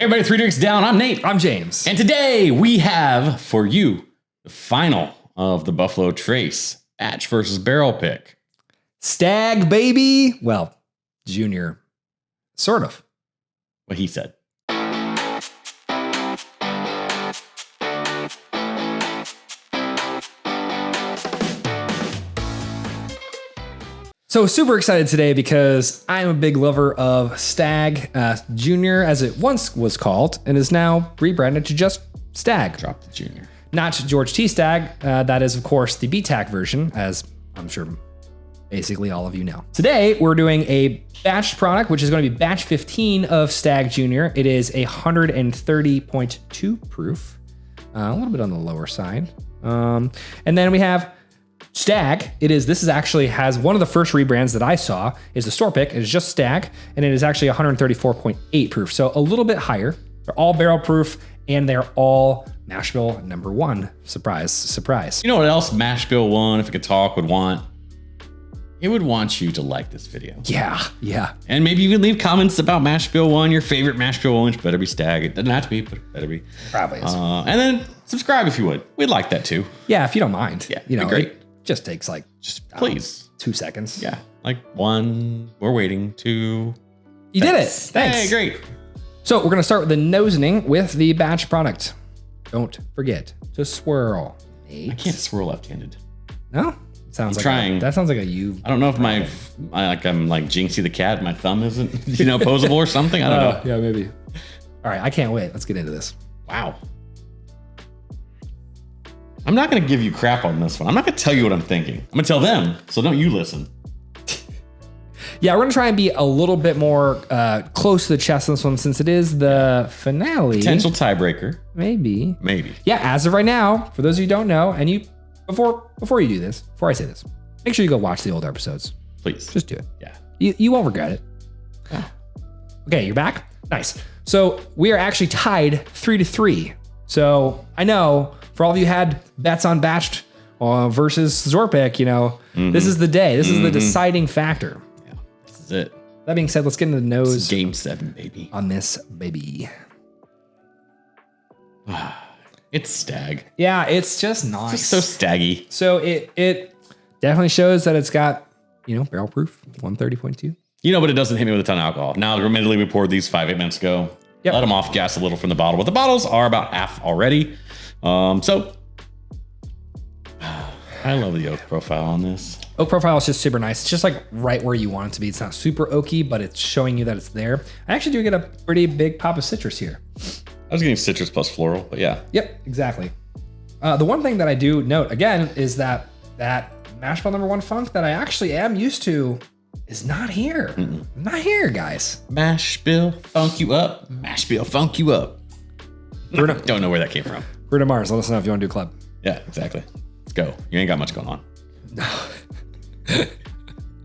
Hey everybody, 3 Drinks Down. I'm Nate. I'm James. And today we have for you the final of the Buffalo Trace batch versus barrel pick. Stagg, baby. Well, Junior. Sort of. What he said. So super excited today because I'm a big lover of Stagg Jr. as it once was called and is now rebranded to just Stagg. Drop the Junior. Not George T. Stagg. That is, of course, the BTAC version, as I'm sure basically all of you know. Today, we're doing a batched product, which is going to be batch 15 of Stagg Jr. It is 130.2 proof, a little bit on the lower side. And then we have Stagg. This is actually has one of the first rebrands that I saw is the store pick. It is just Stagg, and it is actually 134.8 proof. So a little bit higher. They're all barrel proof, and they're all mash bill number 1. Surprise, surprise. You know what else Mash Bill 1, if it could talk, would want? It would want you to like this video. Yeah. And maybe even leave comments about Mash Bill 1, your favorite Mash Bill 1, which better be Stagg. It doesn't have to be, but it better be. Probably is. And then subscribe if you would. We'd like that too. Yeah, if you don't mind. Yeah, you know, great. it just takes like Please. 2 seconds. Yeah, like 1, we're waiting, 2. You did it. Thanks. Hey, great. So we're gonna start with the nosening with the batch product. Don't forget to swirl. I can't swirl left-handed. No? Sounds like trying. That sounds like a you. I don't know if I'm like Jinxie the cat. My thumb isn't, posable or something. I don't know. Yeah, maybe. All right, I can't wait. Let's get into this. Wow. I'm not going to give you crap on this one. I'm not going to tell you what I'm thinking. I'm going to tell them, so don't you listen. Yeah, we're going to try and be a little bit more close to the chest on this one since it is the finale. Potential tiebreaker. Maybe. Yeah, as of right now, for those of you who don't know, and you before you do this, before I say this, make sure you go watch the old episodes. Please. Just do it. Yeah. You won't regret it. Oh. Okay, you're back? Nice. So we are actually tied 3-3. So I know for all of you had bets on batched versus Zorpic, this is the day. This is the deciding factor. Yeah, this is it. That being said, let's get into the nose. This is game 7, baby. On this baby. It's Stagg. Yeah, it's just nice. It's just so staggy. So it definitely shows that it's got, barrel proof, 130.2. But it doesn't hit me with a ton of alcohol. Now, admittedly, we poured these 5-8 minutes ago. Yep. Let them off gas a little from the bottle, but the bottles are about half already. So I love the oak profile on this. Oak profile is just super nice. It's just like right where you want it to be. It's not super oaky, but it's showing you that it's there. I actually do get a pretty big pop of citrus here. I was getting citrus plus floral, but yeah. Yep, exactly. The one thing that I do note again is that mash bill number 1 funk that I actually am used to is not here. Not here, guys. Mash Bill funk you up. Mash Bill funk you up. Don't know where that came from. Bruno Mars, let us know if you want to do a club. Yeah, exactly. Let's go. You ain't got much going on.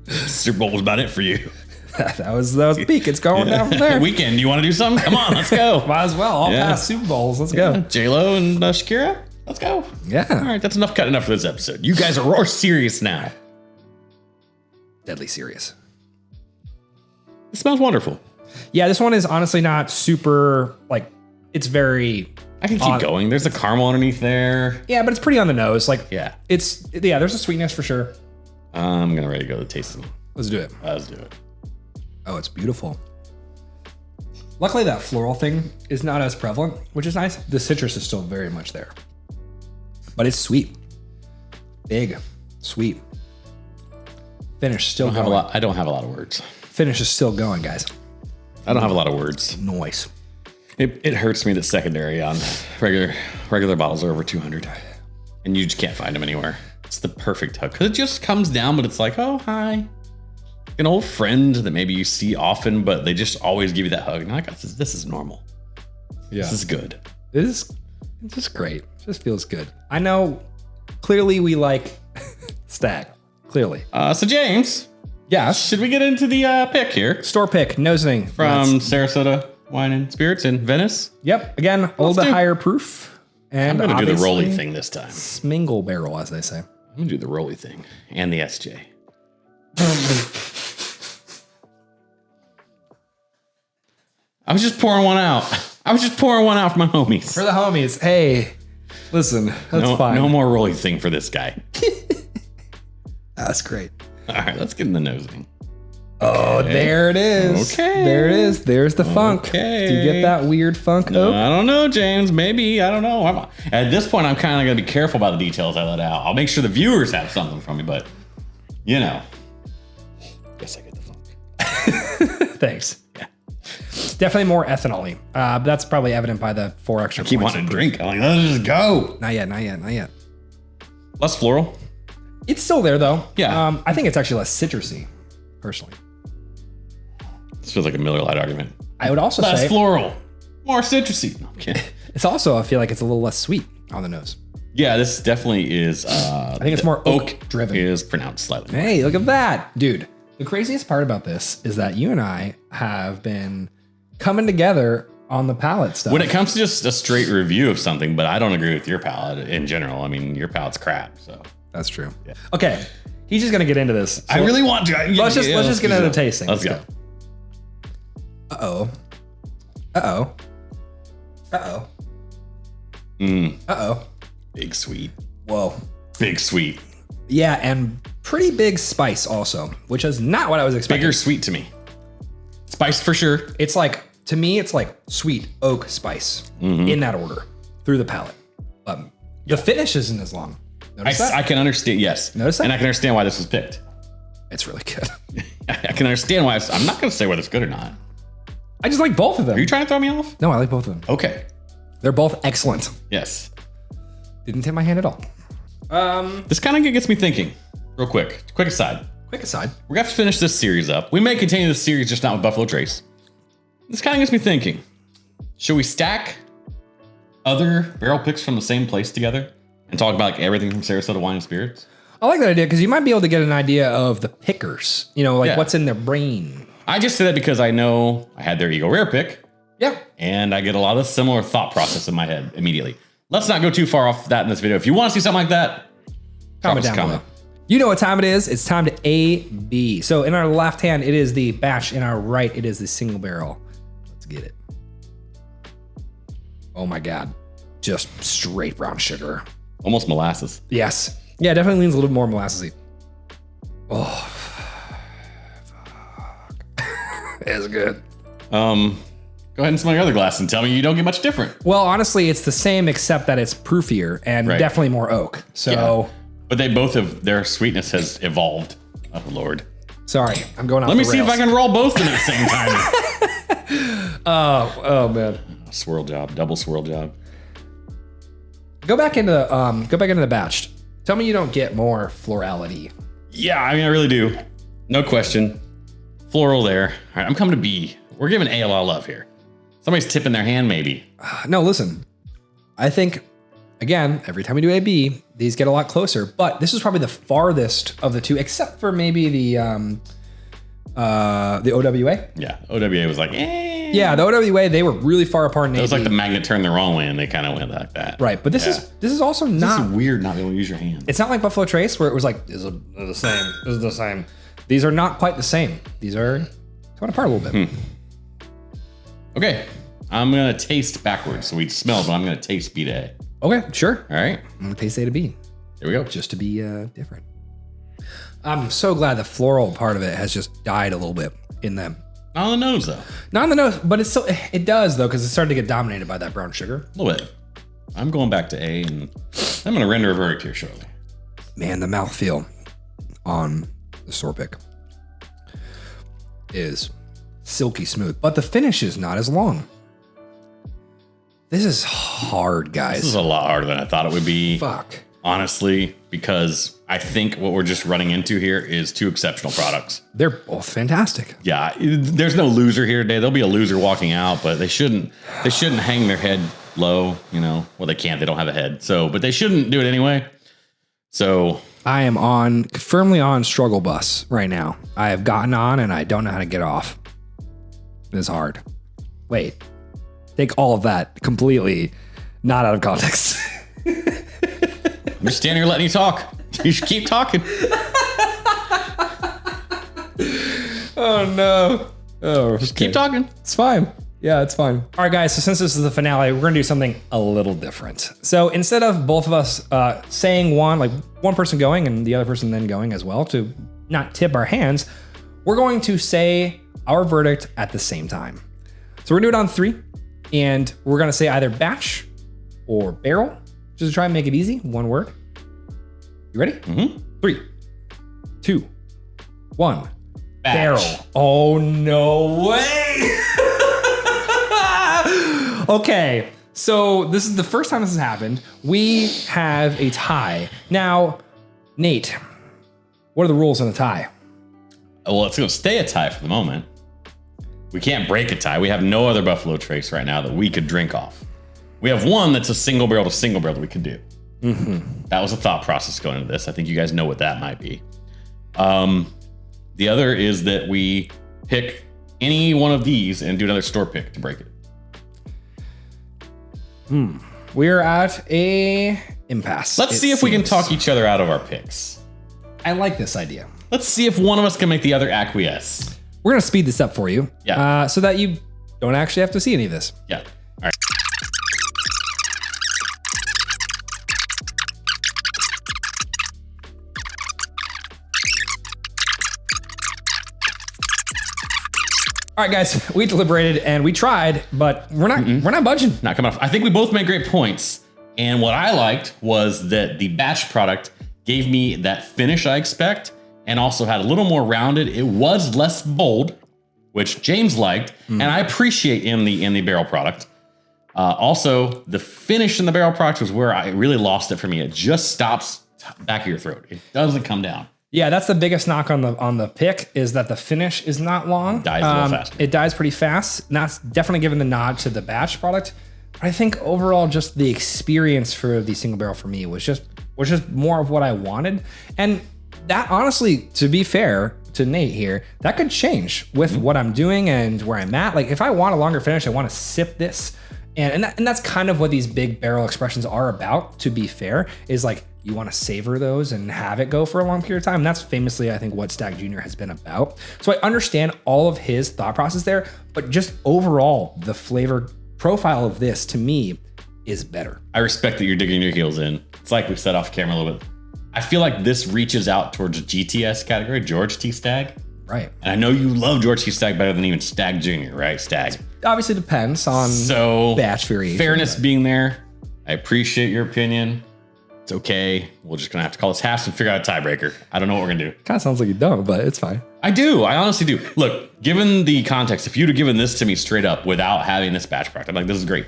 Super Bowl was about it for you. that was peak. It's going down from there. Weekend, you want to do something? Come on, let's go. Might as well. All past Super Bowls. Let's go. J-Lo and Shakira. Let's go. Yeah. All right, that's enough for this episode. You guys are serious now. Deadly serious. It smells wonderful. Yeah, this one is honestly not super, it's very... I can keep going. There's a caramel underneath there. Yeah, but it's pretty on the nose. Yeah. There's a sweetness for sure. I'm going to ready to go to the tasting. Let's do it. Let's do it. Oh, it's beautiful. Luckily, that floral thing is not as prevalent, which is nice. The citrus is still very much there. But it's sweet. Big. Sweet. Finish still going. I don't have a lot of words. Finish is still going, guys. I don't have a lot of words. Noise. It hurts me that secondary on regular bottles are over 200. And you just can't find them anywhere. It's the perfect hug. Because it just comes down, but it's like, oh, hi. An old friend that maybe you see often, but they just always give you that hug. And like, this is normal. Yeah. This is good. It's just great. It just feels good. I know clearly we like Stagg. Clearly. So James. Yes. Should we get into the pick here? Store pick, nosening. From Sarasota Wine and Spirits in Venice. Yep. Again, a little bit higher proof. And I'm going to do the rolly thing this time. Smingle barrel, as they say. I'm going to do the rolly thing. And the SJ. I was just pouring one out. I was just pouring one out for my homies. For the homies. Hey, listen, that's fine. No more rolly thing for this guy. That's great. All right, let's get in the nosing. Oh, there it is. Okay. There it is. There's the funk. Okay. Do you get that weird funk? No, I don't know, James. Maybe. I don't know. At this point, I'm kind of going to be careful about the details I let out. I'll make sure the viewers have something from me, but, you know. Guess I get the funk. Thanks. Yeah. Definitely more ethanol-y. That's probably evident by the 4 extra Keep points. wanting to drink. I'm like, let's just go. Not yet. Less floral. It's still there, though. Yeah. I think it's actually less citrusy, personally. This feels like a Miller Lite argument. I would also Less say floral. More citrusy. No, I'm kidding. it's also, I feel like it's a little less sweet on the nose. Yeah, this definitely is. I think it's more oak driven. Is pronounced slightly. Hey, look at that. Dude, the craziest part about this is that you and I have been coming together on the palate stuff. When it comes to just a straight review of something, but I don't agree with your palate in general. I mean, your palate's crap, so. That's true. Yeah. Okay, he's just gonna get into this. So I really want to. let's just get into the tasting. Let's go. Uh-oh. Big sweet. Whoa. Big sweet. Yeah, and pretty big spice also, which is not what I was expecting. Bigger sweet to me. Spice for sure. It's like, to me, it's like sweet oak spice in that order through the palate. The finish isn't as long. Notice that? I can understand, yes. Notice that? And I can understand why this was picked. It's really good. I can understand why. I'm not going to say whether it's good or not. I just like both of them. Are you trying to throw me off? No, I like both of them. Okay. They're both excellent. Yes. Didn't tip my hand at all. This kind of gets me thinking. Real quick. Quick aside. Quick aside. We're going to have to finish this series up. We may continue this series, just not with Buffalo Trace. This kind of gets me thinking. Should we stack other barrel picks from the same place together and talk about like everything from Sarasota Wine and Spirits? I like that idea because you might be able to get an idea of the pickers, like what's in their brain. I just say that because I know I had their Eagle Rare pick. Yeah. And I get a lot of similar thought process in my head immediately. Let's not go too far off that in this video. If you want to see something like that, comment down below. You know what time it is. It's time to A-B. So in our left hand, it is the batch. In our right, it is the single barrel. Let's get it. Oh my God. Just straight brown sugar. Almost molasses. Yes. Yeah, definitely leans a little bit more molassesy. Oh, fuck. It's good. Go ahead and smell your other glass and tell me you don't get much different. Well, honestly, it's the same except that it's proofier and definitely more oak. So, but they both have their sweetness has evolved. Oh Lord. Sorry, I'm going off. Let me see if I can roll both of them at the same time. Oh man. Swirl job, double swirl job. Go back into the batch. Tell me you don't get more florality. Yeah, I mean I really do. No question. Floral there. All right, I'm coming to B. We're giving A a lot of love here. Somebody's tipping their hand, maybe. No, listen. I think, again, every time we do A-B, these get a lot closer. But this is probably the farthest of the two, except for maybe the OWA. Yeah, OWA was like, eh. Yeah, the OWA, they were really far apart in A-B. It was like the magnet turned the wrong way, and they kind of went like that. Right, but this is also not. This is weird not being able to use your hand. It's not like Buffalo Trace where it was like, this is the same. This is the same. These are not quite the same. These are torn apart a little bit. Okay, I'm gonna taste backwards. So we smell, but I'm gonna taste B to A. Okay, sure. All right, I'm gonna taste A to B. There we go. Just to be different. I'm so glad the floral part of it has just died a little bit in them. Not on the nose though. Not on the nose, but it does though, because it's starting to get dominated by that brown sugar. A little bit. I'm going back to A, and I'm gonna render a verdict here shortly. Man, the mouthfeel on the store pick is silky smooth, but the finish is not as long. This is hard, guys. This is a lot harder than I thought it would be. Fuck. Honestly, because I think what we're just running into here is two exceptional products. They're both fantastic. Yeah, there's no loser here today. There'll be a loser walking out, but they shouldn't hang their head low, Well, they can't. They don't have a head. But they shouldn't do it anyway. So I am firmly on struggle bus right now. I have gotten on and I don't know how to get off. It's hard. Wait, take all of that completely not out of context. I'm just standing here letting you talk. You should keep talking. Oh no. Oh, just keep talking. It's fine. Yeah, it's fine. All right, guys. So since this is the finale, we're gonna do something a little different. So instead of both of us saying one person going and the other person then going as well to not tip our hands, we're going to say our verdict at the same time. So we're gonna do it on 3, and we're gonna say either batch or barrel, just to try and make it easy. One word. You ready? Mm-hmm. 3, 2, 1. Batch. Barrel. Oh, no way. Okay, so this is the first time this has happened. We have a tie. Now, Nate, what are the rules on a tie? Well, it's going to stay a tie for the moment. We can't break a tie. We have no other Buffalo Trace right now that we could drink off. We have one that's a single barrel to single barrel that we could do. Mm-hmm. That was a thought process going into this. I think you guys know what that might be. The other is that we pick any one of these and do another store pick to break it. We're at a impasse. Let's see if we can talk each other out of our picks. I like this idea. Let's see if one of us can make the other acquiesce. We're gonna speed this up for you, Yeah. so that you don't actually have to see any of this. Yeah. All right. All right, guys, we deliberated and we tried, but we're not budging. Not coming off. I think we both made great points. And what I liked was that the batch product gave me that finish I expect and also had a little more rounded. It was less bold, which James liked. And I appreciate in the barrel product. Also, the finish in the barrel product was where I really lost it for me. It just stops back of your throat. It doesn't come down. Yeah, that's the biggest knock on the pick is that the finish is not long. Dies a little fast. It dies pretty fast. And that's definitely given the nod to the batch product. But I think overall, just the experience for the single barrel for me was just more of what I wanted. And that honestly, to be fair to Nate here, that could change with what I'm doing and where I'm at. Like if I want a longer finish, I want to sip this. And that's kind of what these big barrel expressions are about, to be fair, is like you want to savor those and have it go for a long period of time. And that's famously, I think, what Stagg Jr. has been about. So I understand all of his thought process there, but just overall, the flavor profile of this to me is better. I respect that you're digging your heels in. It's like we said off camera a little bit. I feel like this reaches out towards GTS category, George T. Stagg. Right. And I know you love George T. Stagg better than even Stagg Jr., right? Stagg. Obviously depends on batch variation. Fairness being there. I appreciate your opinion. It's okay. We're just going to have to call this halves and figure out a tiebreaker. I don't know what we're going to do. Kind of sounds like you don't, but it's fine. I do. I honestly do. Look, given the context, if you'd have given this to me straight up without having this batch product, I'm like, this is great.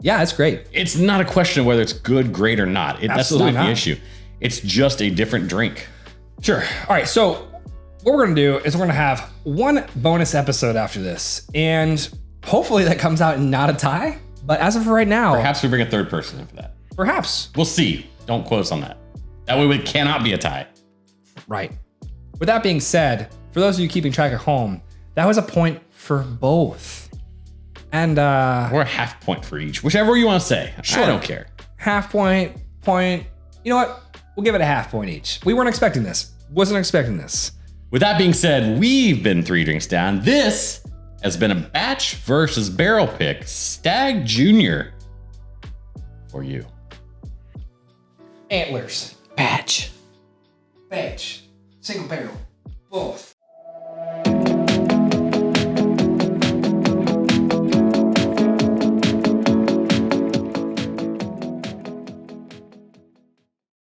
Yeah, it's great. It's not a question of whether it's good, great, or not. That's not the issue. It's just a different drink. Sure. All right. So what we're going to do is we're going to have one bonus episode after this. And hopefully that comes out in not a tie. But as of right now, perhaps we bring a third person in for that. Perhaps. We'll see. Don't quote us on that. That way it cannot be a tie. Right. With that being said, for those of you keeping track at home, that was a point for both. And or a half point for each, whichever you want to say. Sure. I don't care. Half point. You know what? We'll give it a half point each. We weren't expecting this. Wasn't expecting this. With that being said, we've been 3 drinks down. This has been a batch versus barrel pick. Stagg Jr. for you. Antlers. Batch. Single barrel. Both.